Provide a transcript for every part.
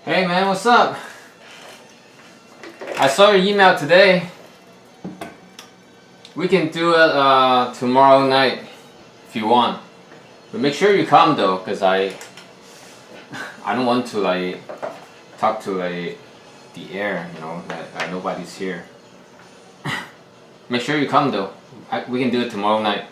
Hey man, what's up? I saw your email today. We can do it tomorrow night if you want. But make sure you come though, cause I don't want to like talk to like the air, you know, that nobody's here. Make sure you come though. We can do it tomorrow night.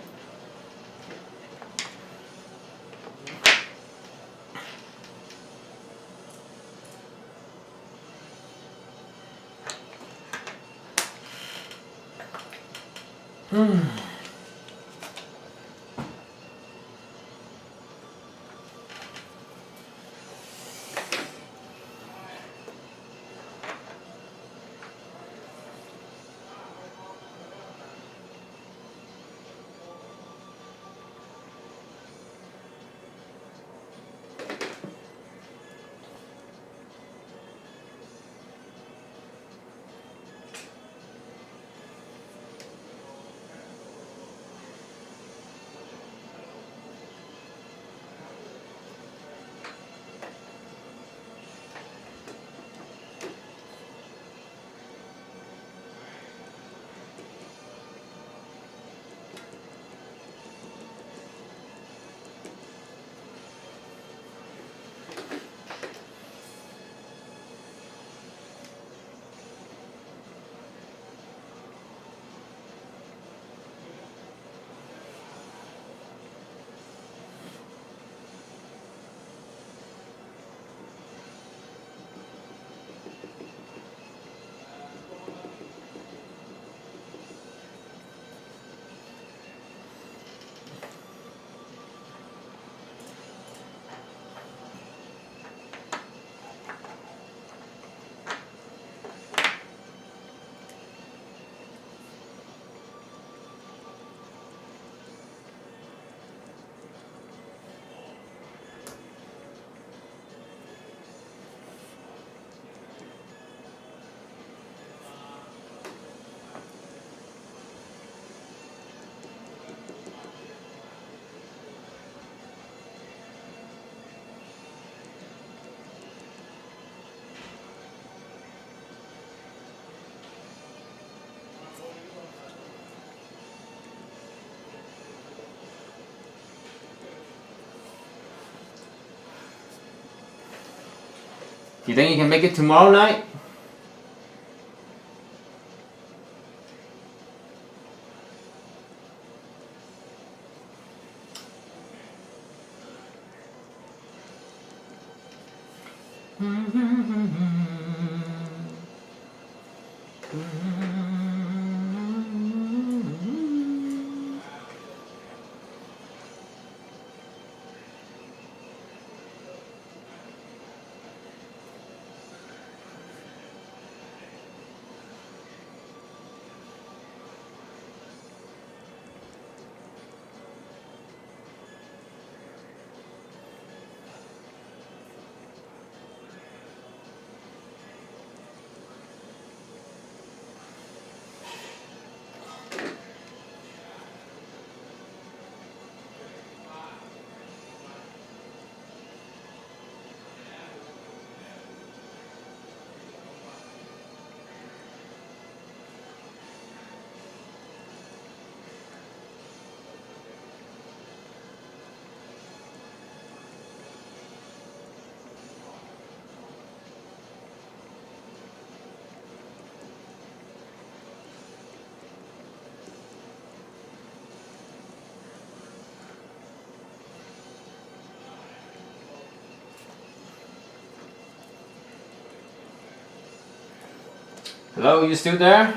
You think you can make it tomorrow night? Hello, you still there?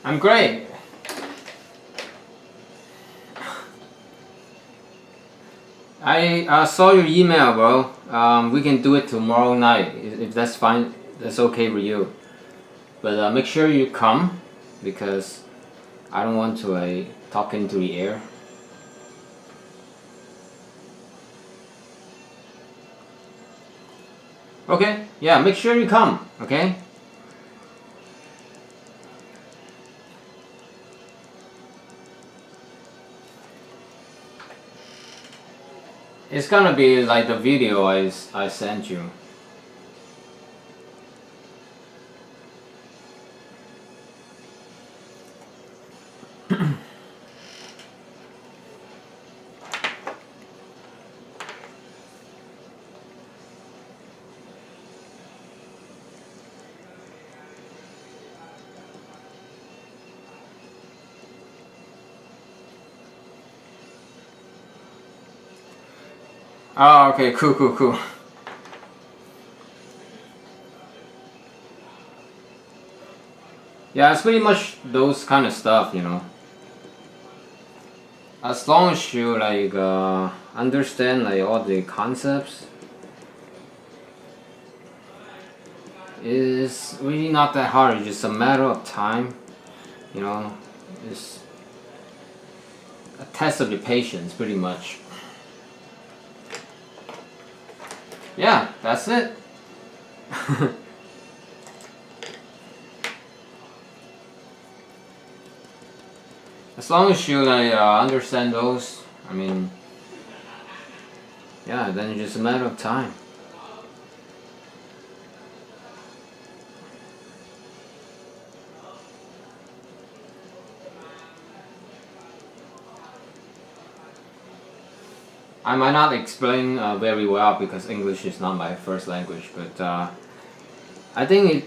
I'm great. I saw your email, bro. We can do it tomorrow night if that's fine. That's okay for you. But make sure you come because I don't want to talk into the air. Okay, yeah, make sure you come, okay? It's gonna be like the video I sent you. Oh, okay, cool. Yeah, it's pretty much those kind of stuff, you know. As long as you understand all the concepts, it's really not that hard. It's just a matter of time, you know. It's a test of your patience, pretty much. Yeah, that's it. As long as you understand those, I mean, yeah, then it's just a matter of time. I might not explain very well because English is not my first language, but I think it,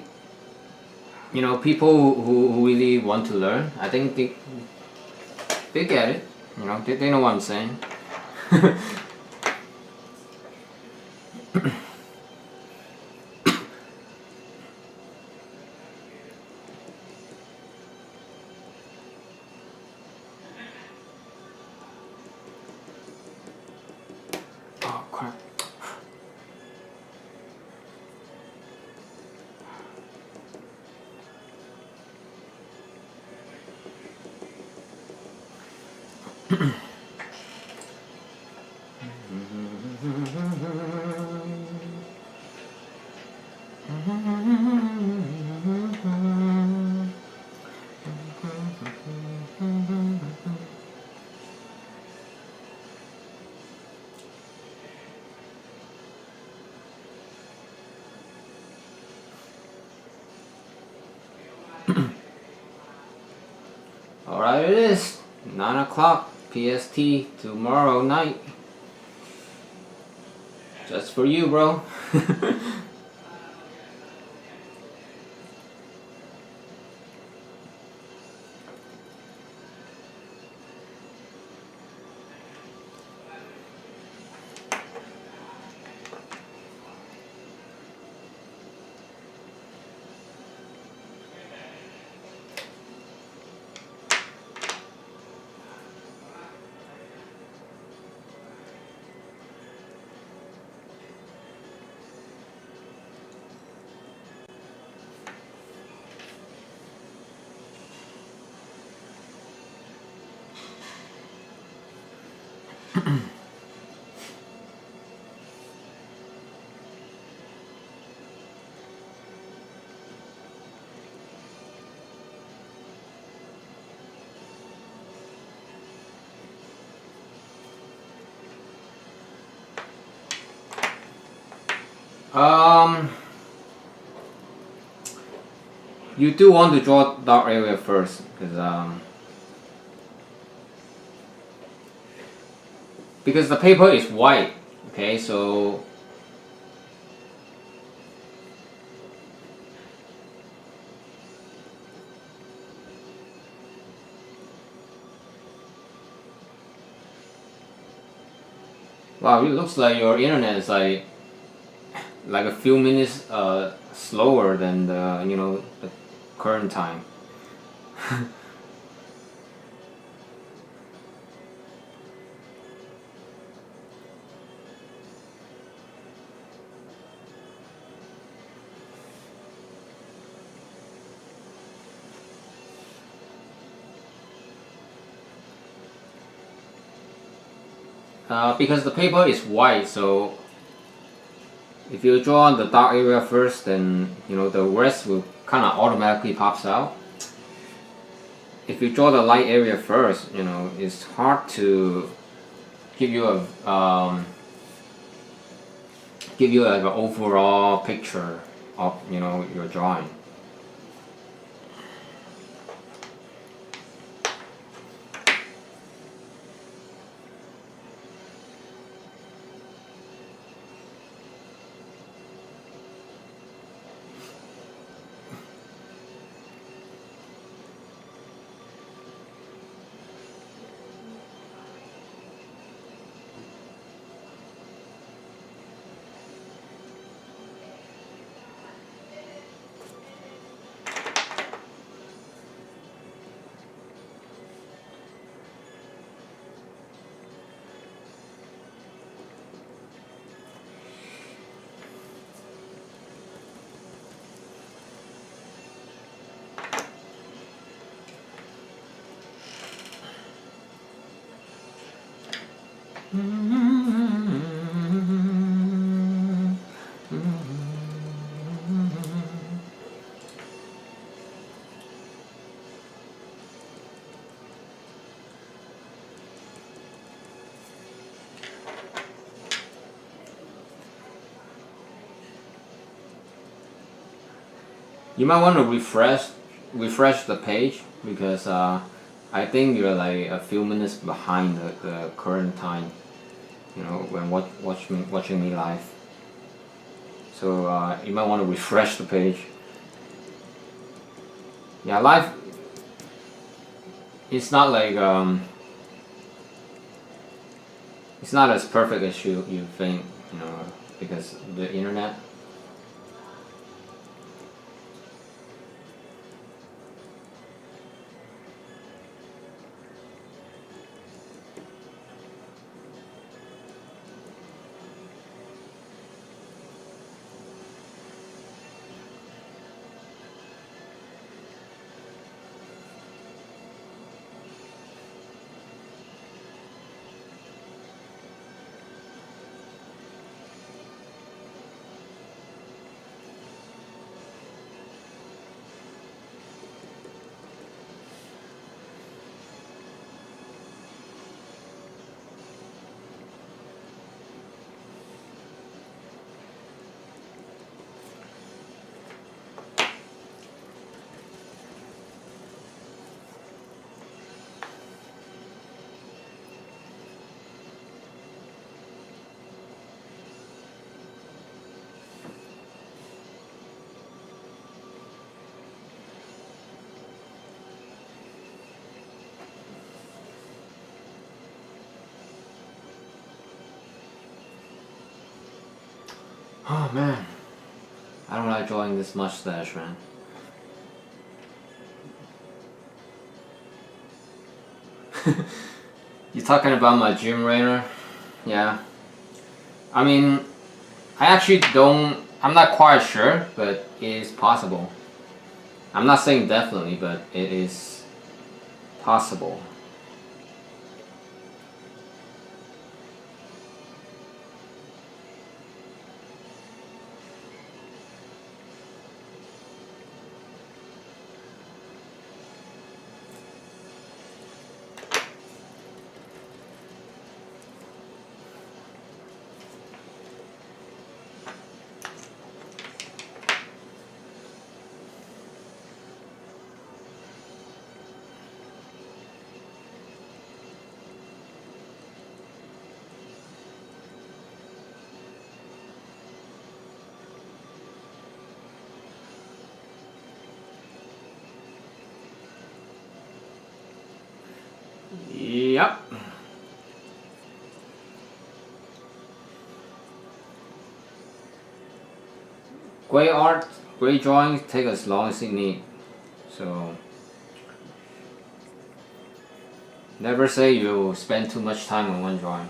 you know, people who really want to learn, I think they get it, you know, they know what I'm saying. Alright, it is 9 o'clock PST tomorrow night. Just for you, bro. You do want to draw dark area first, because the paper is white. Okay, so wow, it looks like your internet is like a few minutes slower than the current time. Because the paper is white, so if you draw on the dark area first, then the rest will kind of automatically pops out. If you draw the light area first, it's hard to give you a like an overall picture of your drawing. You might want to refresh the page, because I think you're like a few minutes behind the current time, when watching me live. So you might want to refresh the page. Yeah, live. It's not like it's not as perfect as you think, because the internet. Oh man, I don't like drawing this mustache, man. You talking about my gym trainer? Yeah. I mean, I actually don't. I'm not quite sure, but it is possible. I'm not saying definitely, but it is possible. Yep. Great art, great drawings take as long as it need. So never say you spend too much time on one drawing.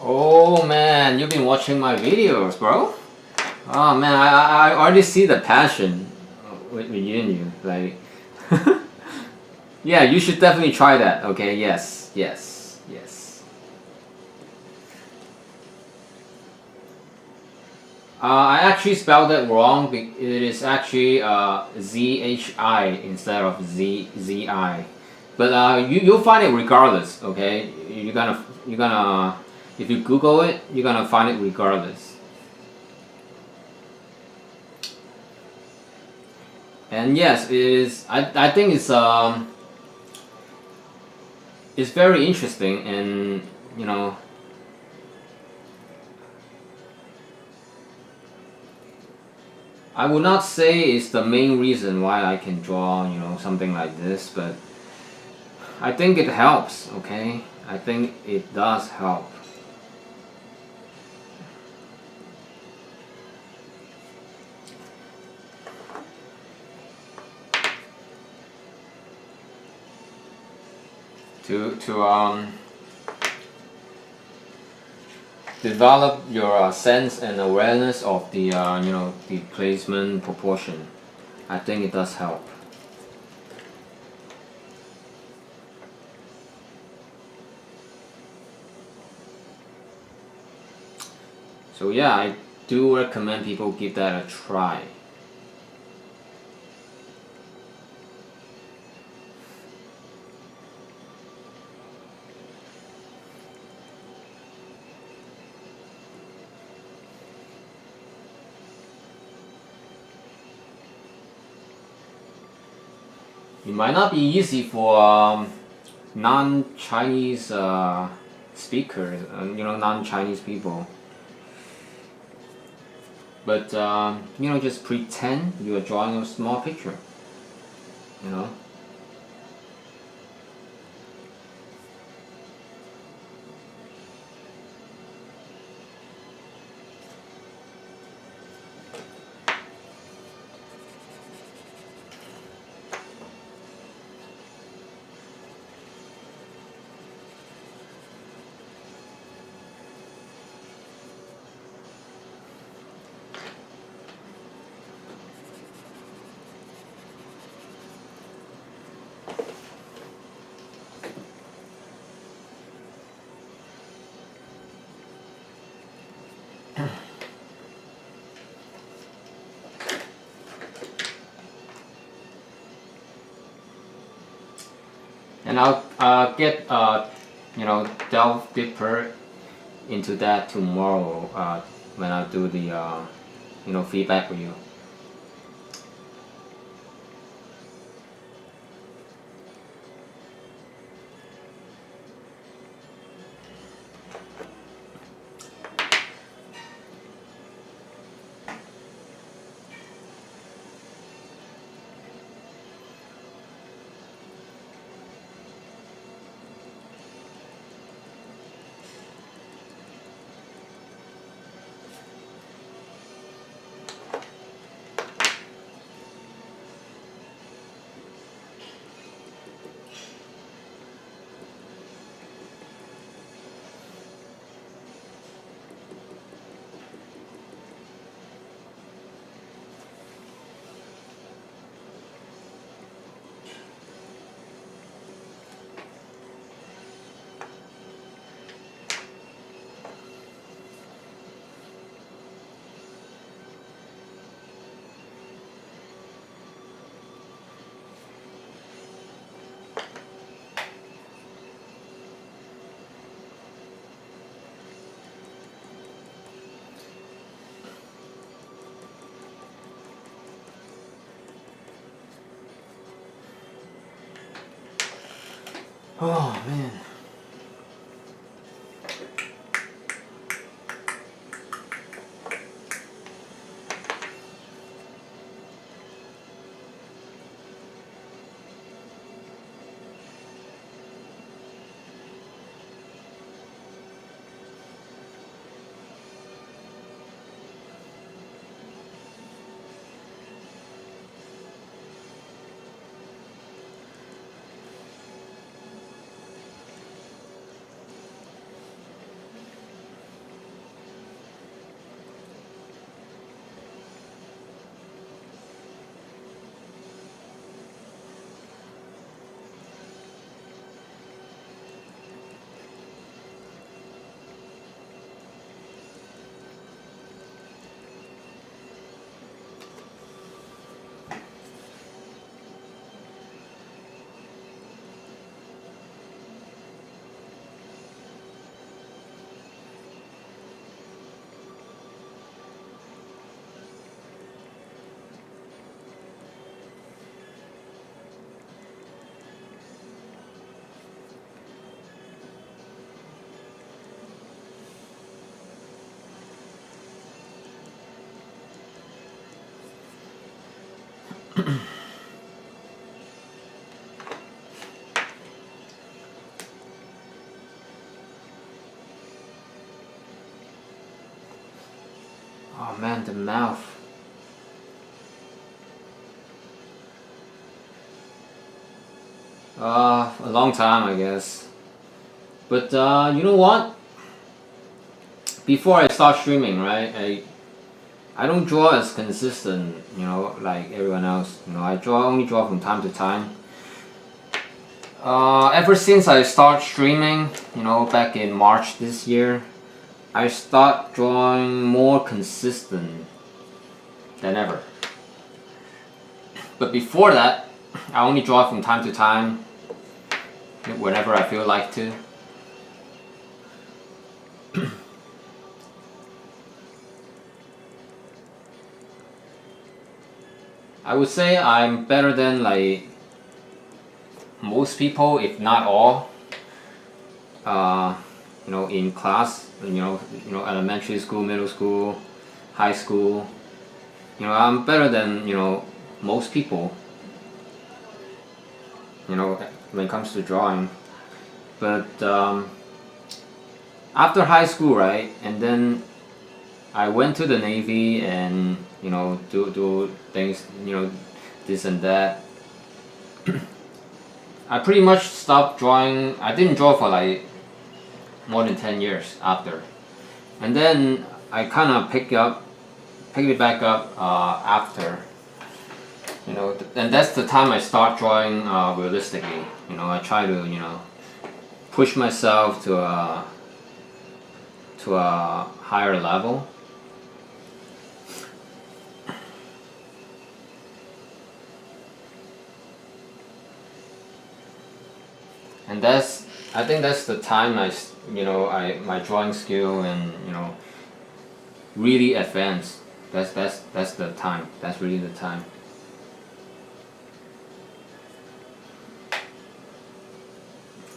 Oh man, you've been watching my videos, bro. Oh man, I already see the passion within you. Like, yeah, you should definitely try that. Okay, yes, yes, yes. I actually spelled it wrong. It is actually ZHI instead of ZI. But you'll find it regardless. Okay, you're gonna if you Google it, you're gonna find it regardless. And yes, it is. I think it's very interesting, and you know, I would not say it's the main reason why I can draw, something like this, but I think it helps, okay? I think it does help. To develop your sense and awareness of the the placement proportion. I think it does help. So yeah, I do recommend people give that a try. It might not be easy for non-Chinese speakers, non-Chinese people. But just pretend you are drawing a small picture. You know. And I'll get delve deeper into that tomorrow when I do the feedback review. Oh man. Oh man, the mouth. A long time, I guess. But you know what? Before I start streaming, right? I don't draw as consistent, like everyone else. I only draw from time to time. Ever since I start streaming, back in March this year, I start drawing more consistent than ever. But before that, I only draw from time to time, whenever I feel like to. I would say I'm better than like most people, if not all. In class, elementary school, middle school, high school. I'm better than most people. When it comes to drawing, but after high school, right, and then I went to the Navy and do things, this and that. I pretty much stopped drawing. I didn't draw for like more than 10 years after, and then I kind of picked it back up after. And that's the time I start drawing realistically. I try to push myself to a higher level. And I think that's the time my drawing skill and really advanced. That's the time. That's really the time.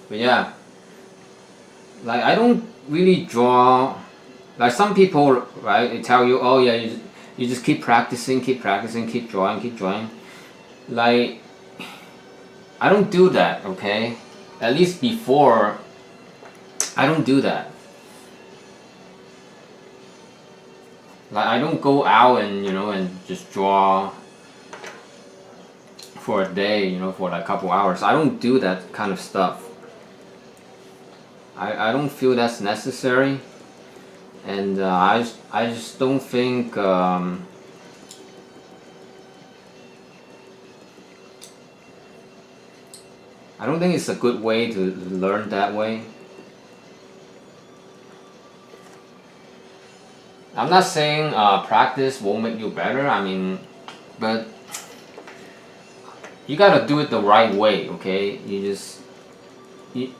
But yeah, like I don't really draw. Like some people, right? They tell you, oh yeah, you just keep practicing, keep drawing. Like I don't do that. Okay. At least before, I don't do that. Like I don't go out and and just draw for a day, for like a couple hours. I don't do that kind of stuff. I don't feel that's necessary, and I just don't think. I don't think it's a good way to learn that way. I'm not saying practice won't make you better. I mean, but you gotta do it the right way, okay?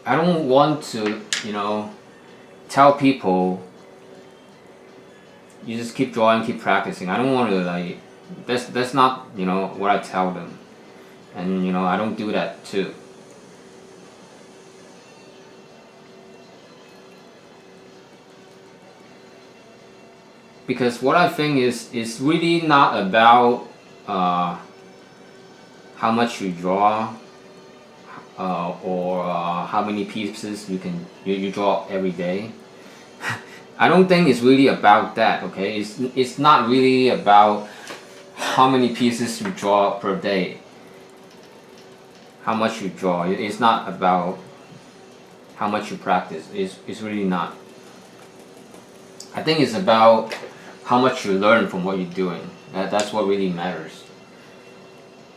I don't want to, tell people you just keep drawing, keep practicing. I don't want to like, that's not, what I tell them. And, I don't do that too. because what I think is really not about how much you draw or how many pieces you draw every day. I don't think it's really about that. Okay, it's not really about how many pieces you draw per day, how much you draw. It's not about how much you practice. It's really not. I think it's about how much you learn from what you're doing. That's what really matters.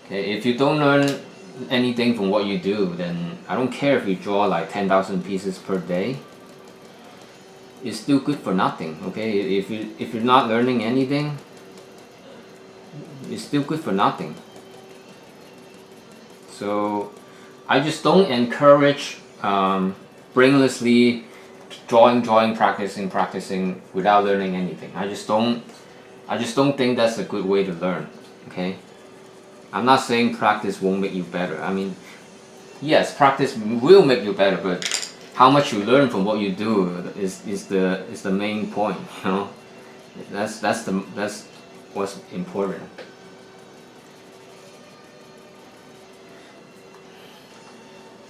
Okay, if you don't learn anything from what you do, then I don't care if you draw like 10,000 pieces per day. It's still good for nothing. Okay, if you're not learning anything, it's still good for nothing. So I just don't encourage brainlessly drawing, practicing without learning anything. I just don't think that's a good way to learn. Okay, I'm not saying practice won't make you better. I mean, yes, practice will make you better, but how much you learn from what you do is the main point. You know, that's what's important.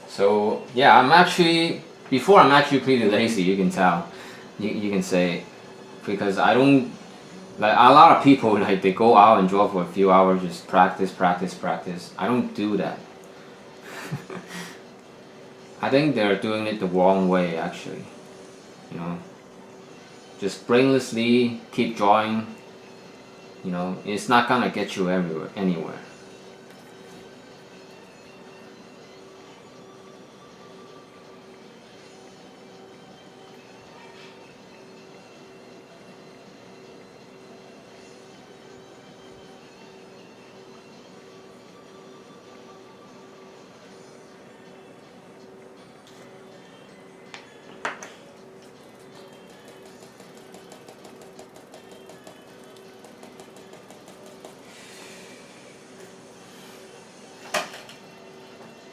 So yeah, I'm actually pretty lazy. You can tell. You can say, because I don't like a lot of people, like they go out and draw for a few hours, just practice. I don't do that. I think they're doing it the wrong way, actually. You know, just brainlessly keep drawing. You know, it's not gonna get you anywhere.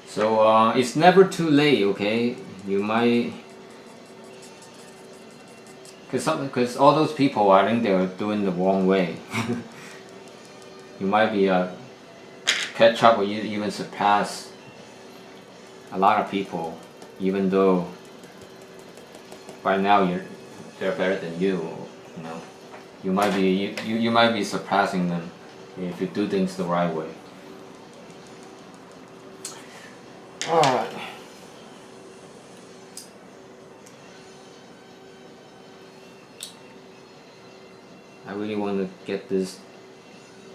So it's never too late, okay? You might, because all those people, I think they're doing the wrong way. You might be catch up or even surpass a lot of people, even though right now they're better than you. You know, you might be surpassing them if you do things the right way. Alright. I really want to get this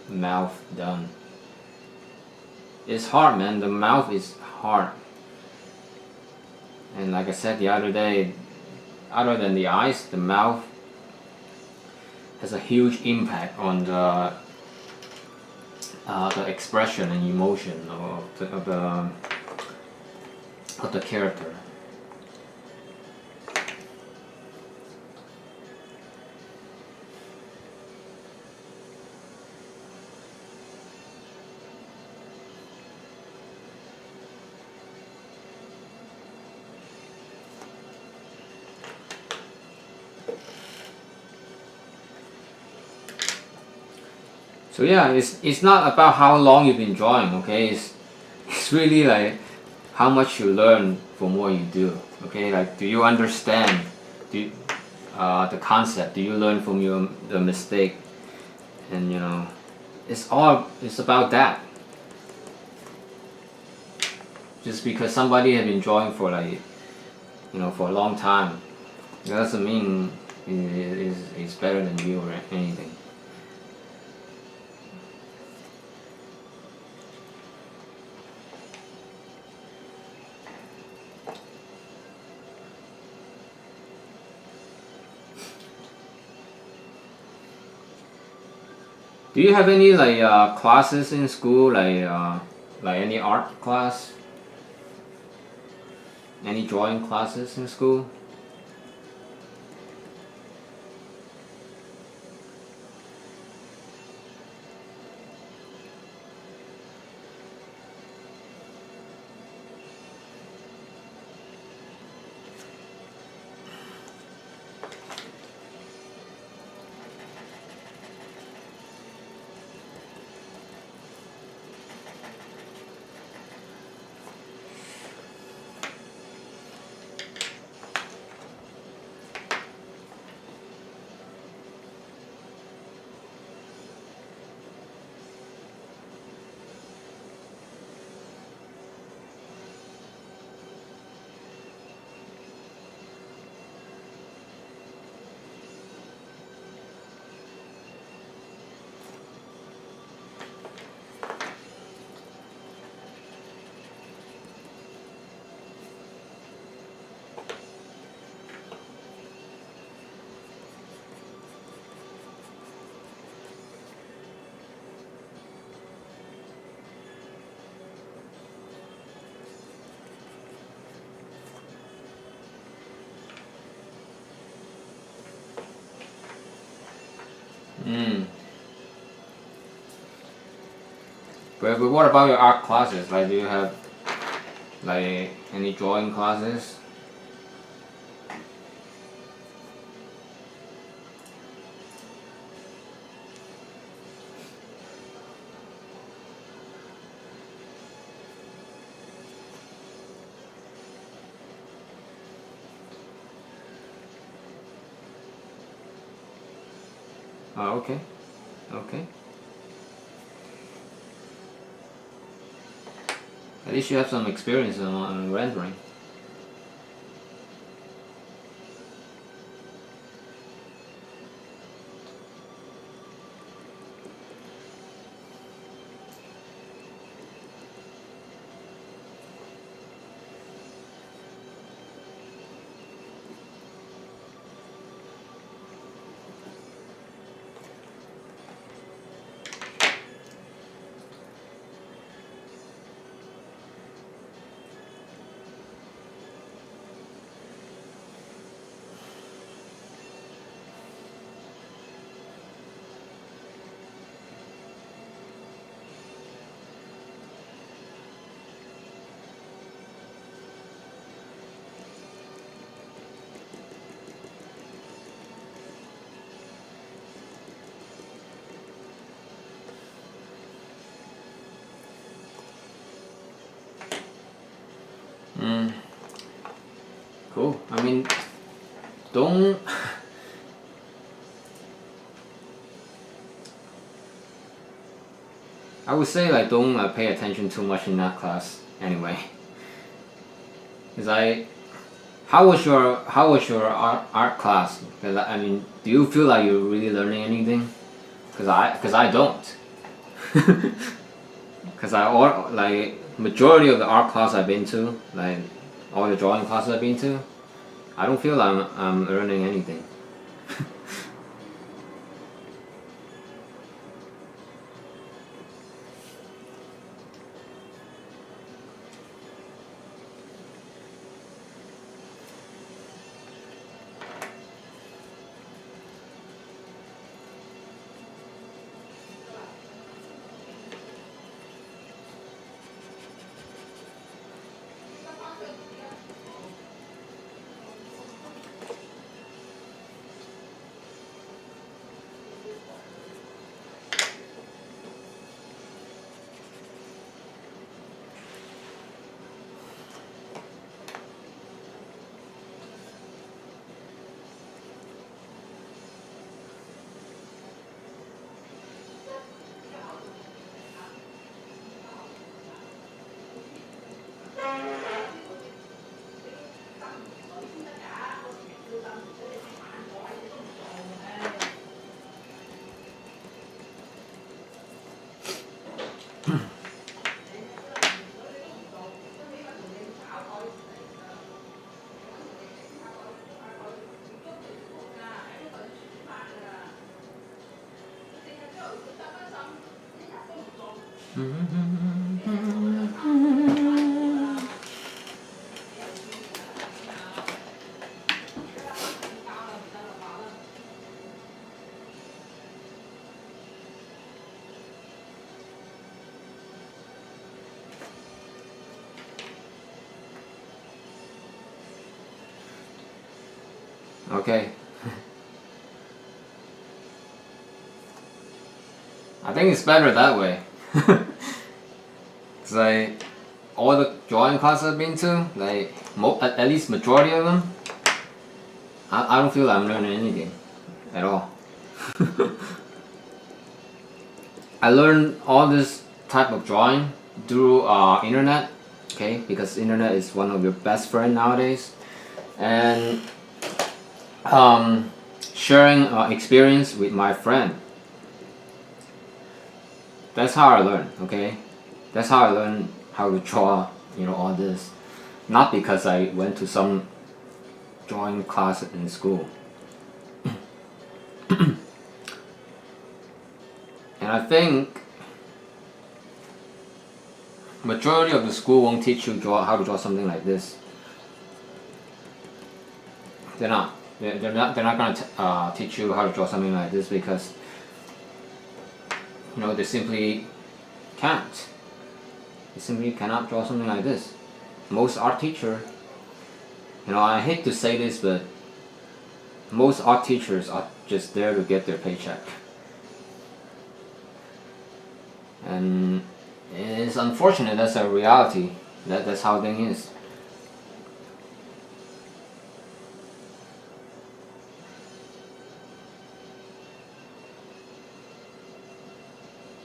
mouth done. It's hard, man. The mouth is hard. And like I said the other day, other than the eyes, the mouth has a huge impact on the expression and emotion of the character. So yeah, it's not about how long you've been drawing, okay? It's really like how much you learn from what you do, okay? Like, do you understand the concept? Do you learn from the mistake? And you know, it's about that. Just because somebody has been drawing for like, you know, for a long time, that doesn't mean it's better than you or anything. Do you have any like classes in school, like any art class? Any drawing classes in school? Mm. But what about your art classes? Like, do you have like any drawing classes? Oh, okay. Okay. At least you have some experience on rendering. Mm. Cool. I mean, don't. I would say like don't pay attention too much in that class anyway. Cause how was your art class? Cause I mean, do you feel like you're really learning anything? Cause I don't. Cause like majority of the art class I've been to, like all the drawing classes I've been to, I don't feel like I'm learning anything. Okay. I think it's better that way. Cause like all the drawing classes I've been to, like at least majority of them, I don't feel like I'm learning anything at all. I learned all this type of drawing through internet, okay? Because internet is one of your best friend nowadays, and sharing experience with my friend. That's how I learn, okay? That's how I learn how to draw, all this. Not because I went to some drawing class in school. And I think majority of the school won't teach you how to draw something like this. They're not. They're not gonna teach you how to draw something like this because they simply can't. They simply cannot draw something like this. Most art teacher, I hate to say this, but most art teachers are just there to get their paycheck. And it's unfortunate, that's a reality. That's how thing is.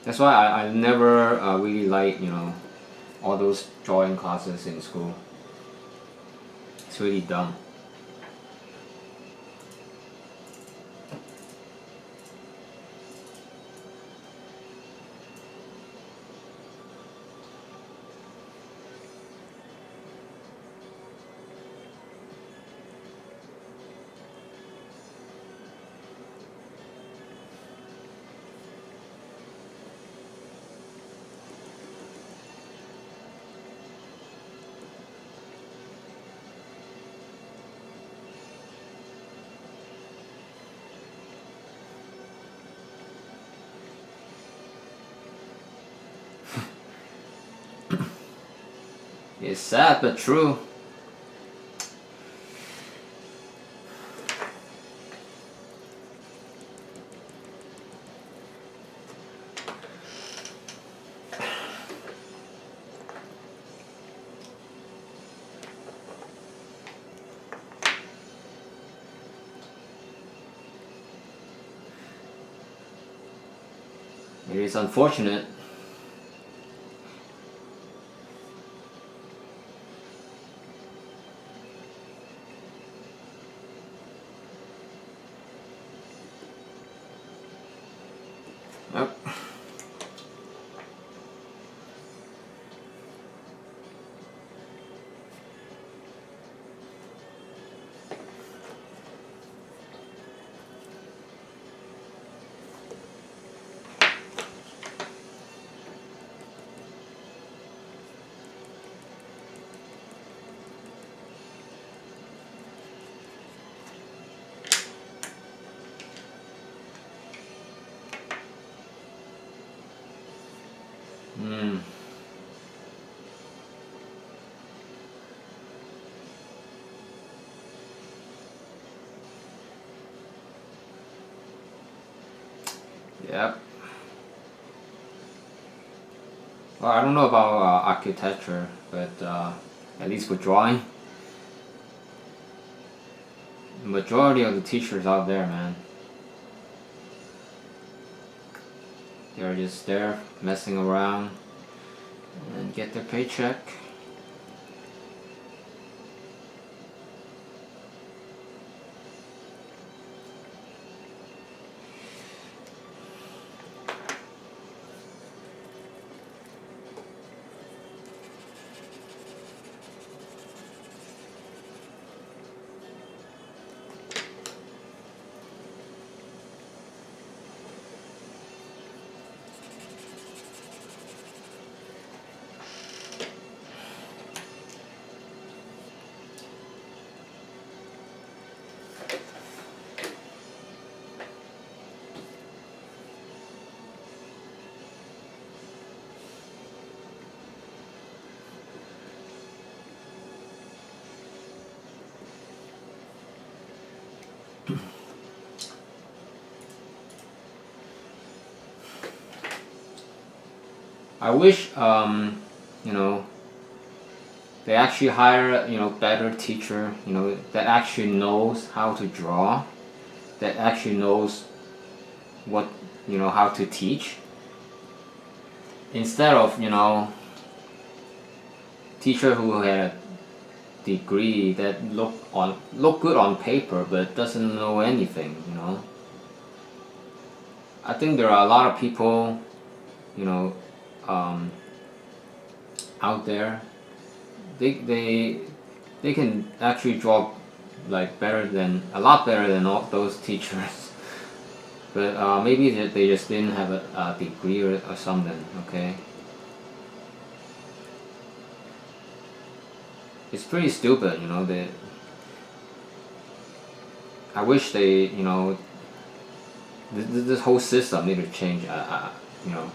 That's why I never really like, all those drawing classes in school. It's really dumb. It's sad but true. It is unfortunate. Yep. Yep. Well, I don't know about architecture, but at least for drawing, the majority of the teachers out there, man, they're just there messing around and get their paycheck. I wish, they actually hire, better teacher, that actually knows how to draw, that actually knows what, how to teach. Instead of, teacher who had a degree that look good on paper but doesn't know anything, I think there are a lot of people, out there, they can actually draw like a lot better than all those teachers. But maybe they just didn't have a degree or something. Okay, it's pretty stupid, I wish they, this whole system need to change. you know,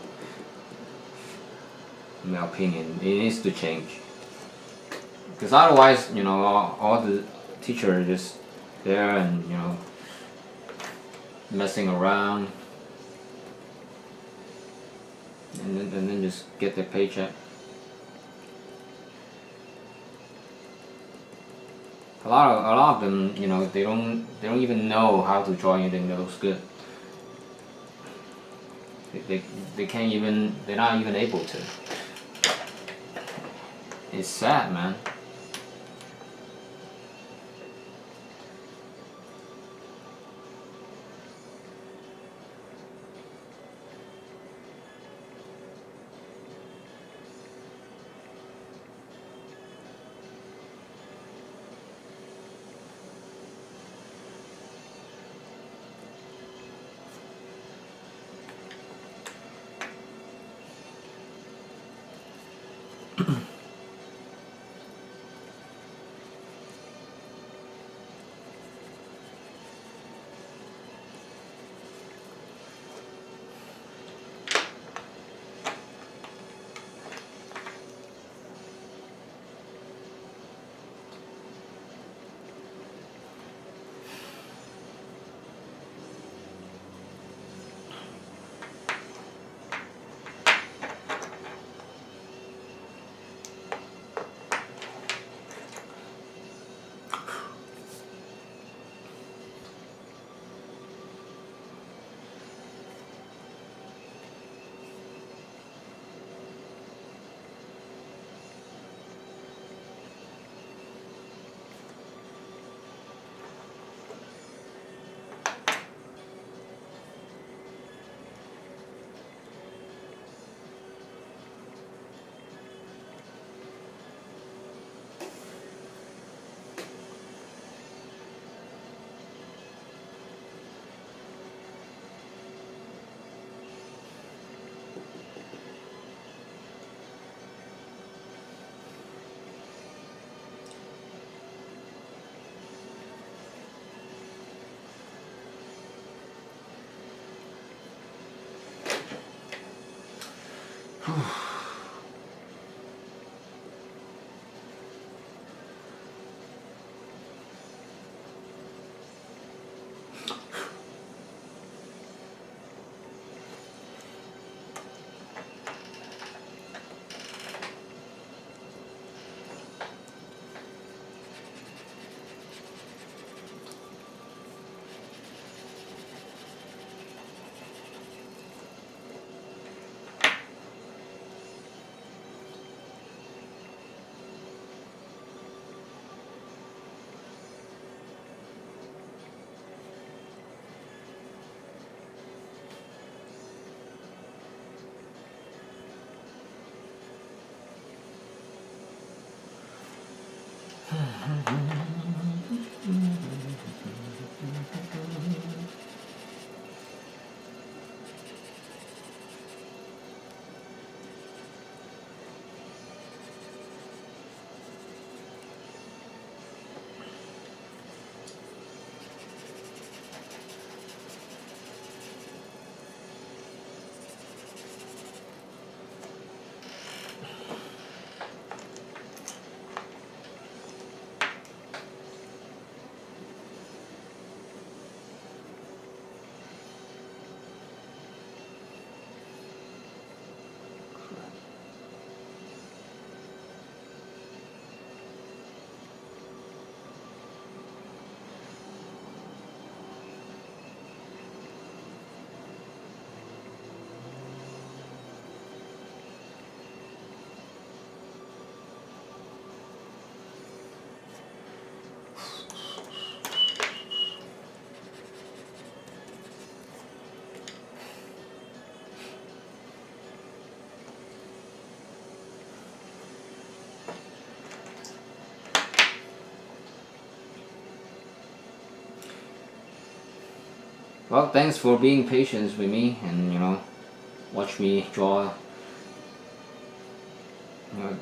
in my opinion, it needs to change. Because otherwise, you know, all the teachers are just there and, you know, messing around, and then just get their paycheck. A lot of them, you know, they don't even know how to draw anything that looks good. They can't even, they're not even able to. It's sad, man. Well, thanks for being patient with me and, you know, watch me draw. You know,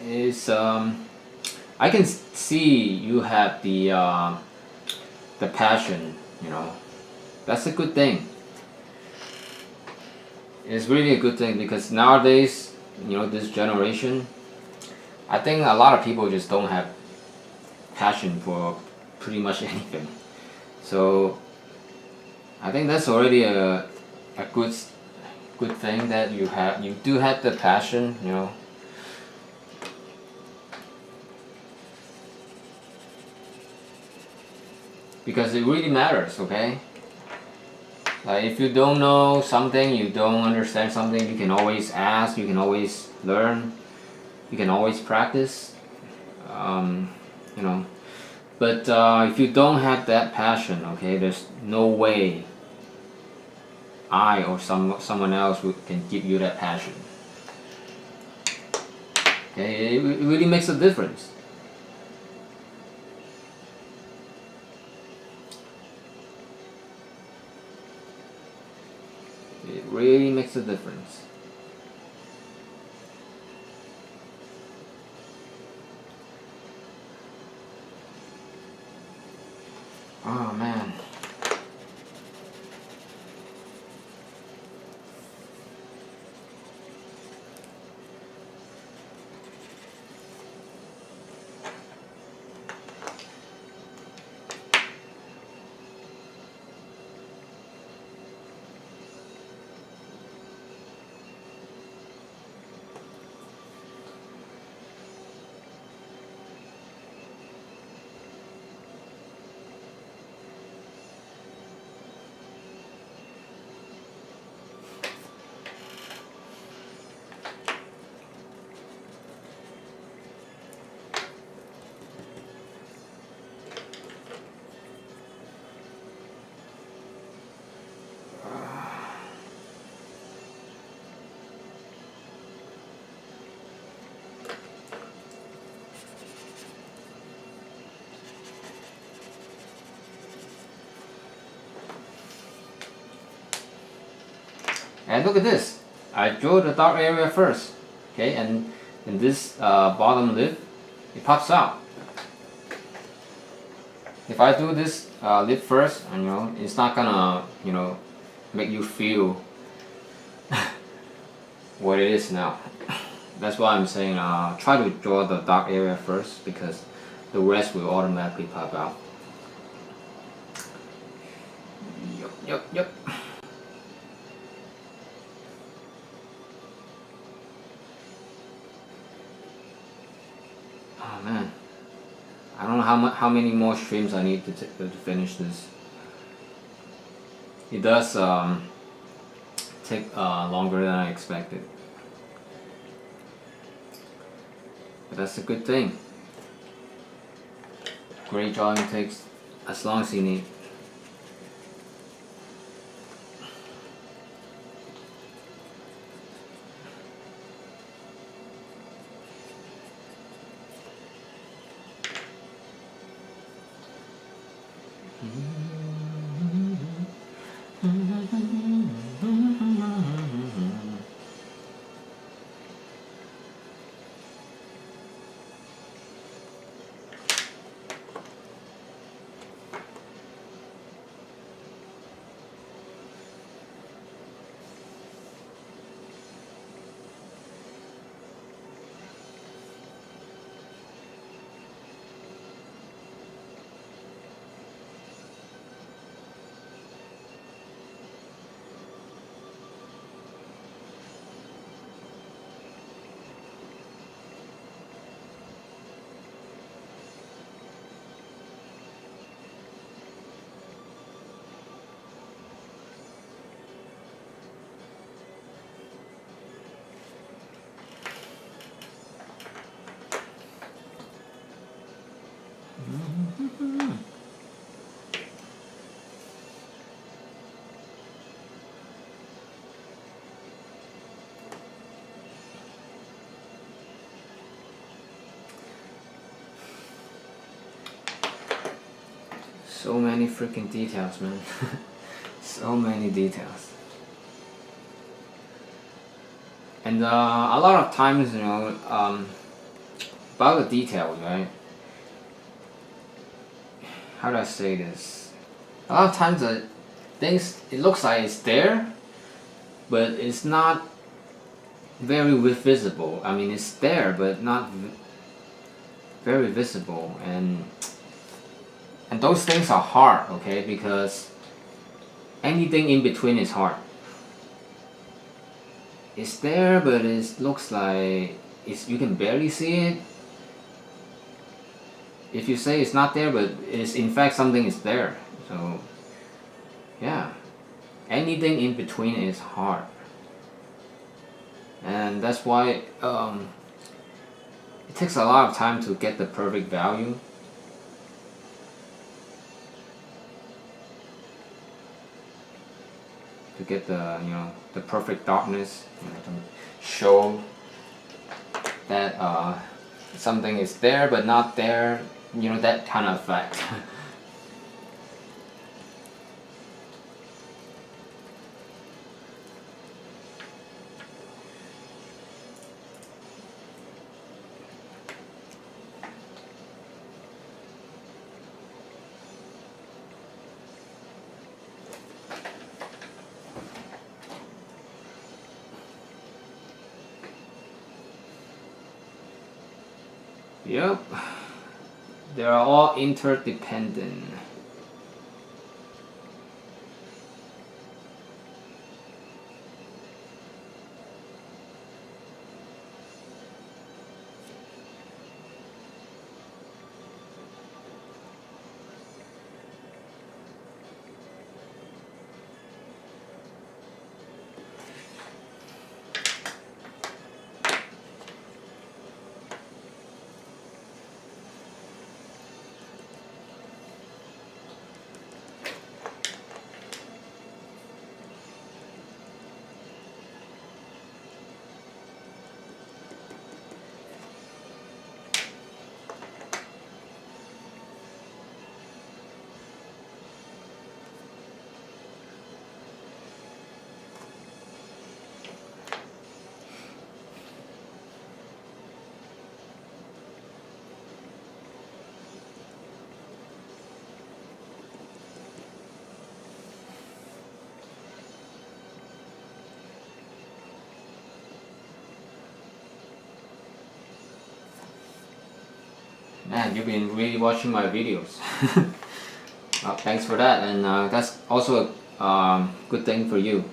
it's I can see you have the passion. You know, that's a good thing. it's really a good thing because nowadays, you know, this generation, I think a lot of people just don't have passion for pretty much anything. So I think that's already a good thing that you do have the passion, you know. Because it really matters, okay? Like if you don't know something, you don't understand something, you can always ask, you can always learn, you can always practice, you know. But if you don't have that passion, okay, there's no way I or someone else can give you that passion. Okay, it really makes a difference. It really makes a difference. Oh man. And look at this. I draw the dark area first, okay, and in this bottom lip, it pops out. If I do this lip first, you know, it's not gonna, you know, make you feel what it is now. That's why I'm saying try to draw the dark area first because the rest will automatically pop out. Yep. Oh man, I don't know how many more streams I need to finish this. It does take longer than I expected, but that's a good thing. Great drawing takes as long as you need. So many freaking details, man. So many details. And a lot of times, you know, about the details, right? How do I say this? A lot of times things, it looks like it's there, but it's not very visible. I mean, it's there, but not very visible, and those things are hard, okay? Because anything in between is hard. It's there, but it looks like you can barely see it. If you say it's not there, but it's in fact something is there. So yeah, anything in between is hard, and that's why it takes a lot of time to get the perfect value. To get the the perfect darkness, to show that something is there but not there, that kind of effect. Yep, they are all interdependent. Man, you've been really watching my videos. Well, thanks for that, and that's also a good thing for you.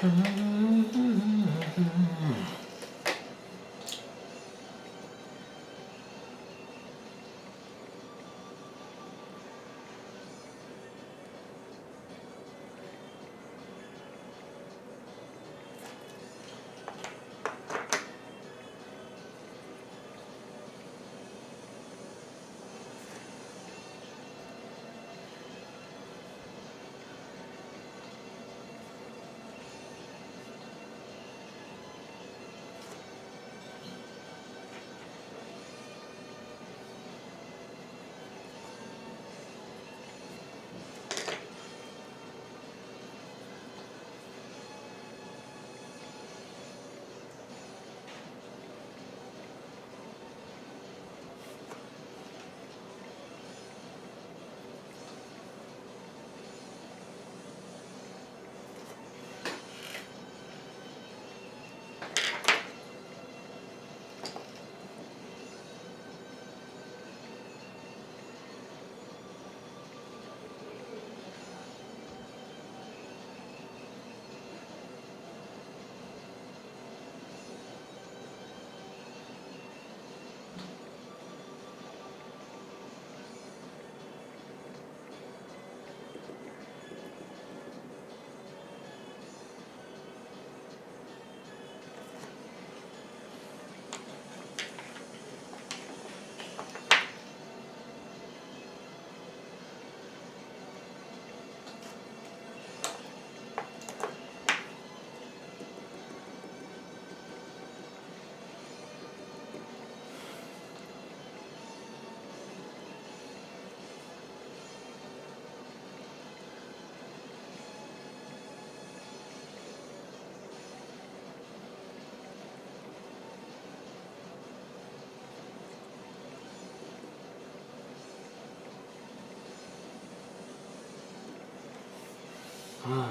Oh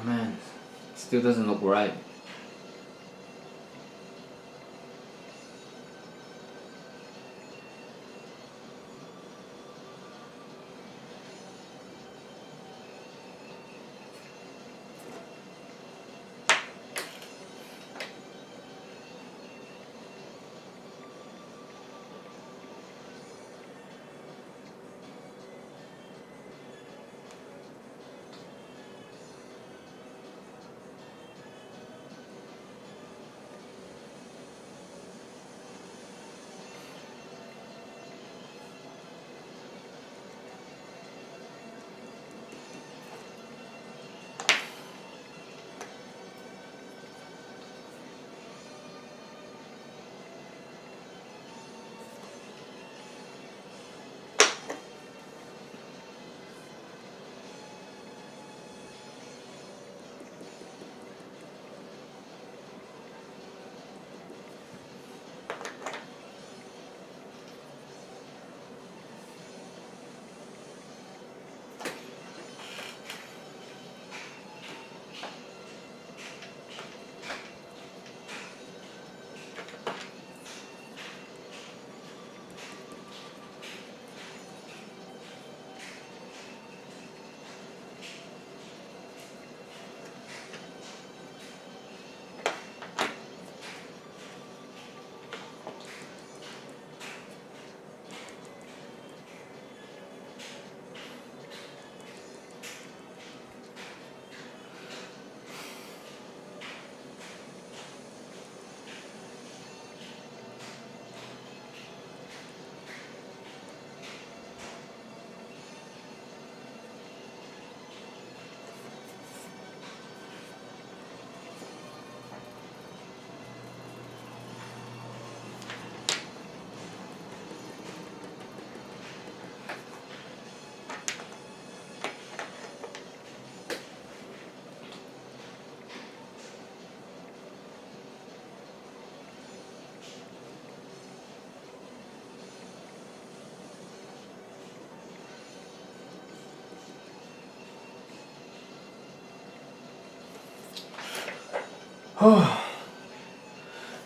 man, still doesn't look right.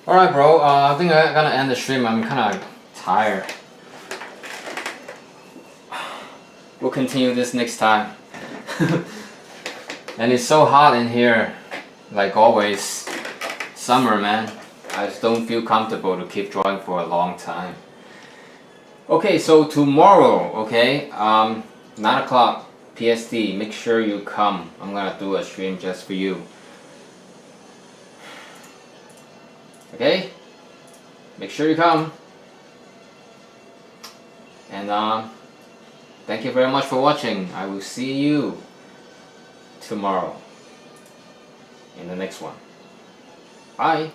Alright, bro. I think I'm gonna end the stream. I'm kind of tired. We'll continue this next time. And it's so hot in here. like always, summer, man. I just don't feel comfortable to keep drawing for a long time. Okay, so tomorrow, okay, 9 o'clock PST, make sure you come. I'm gonna do a stream just for you. Okay? Make sure you come. And thank you very much for watching. I will see you tomorrow in the next one. Bye.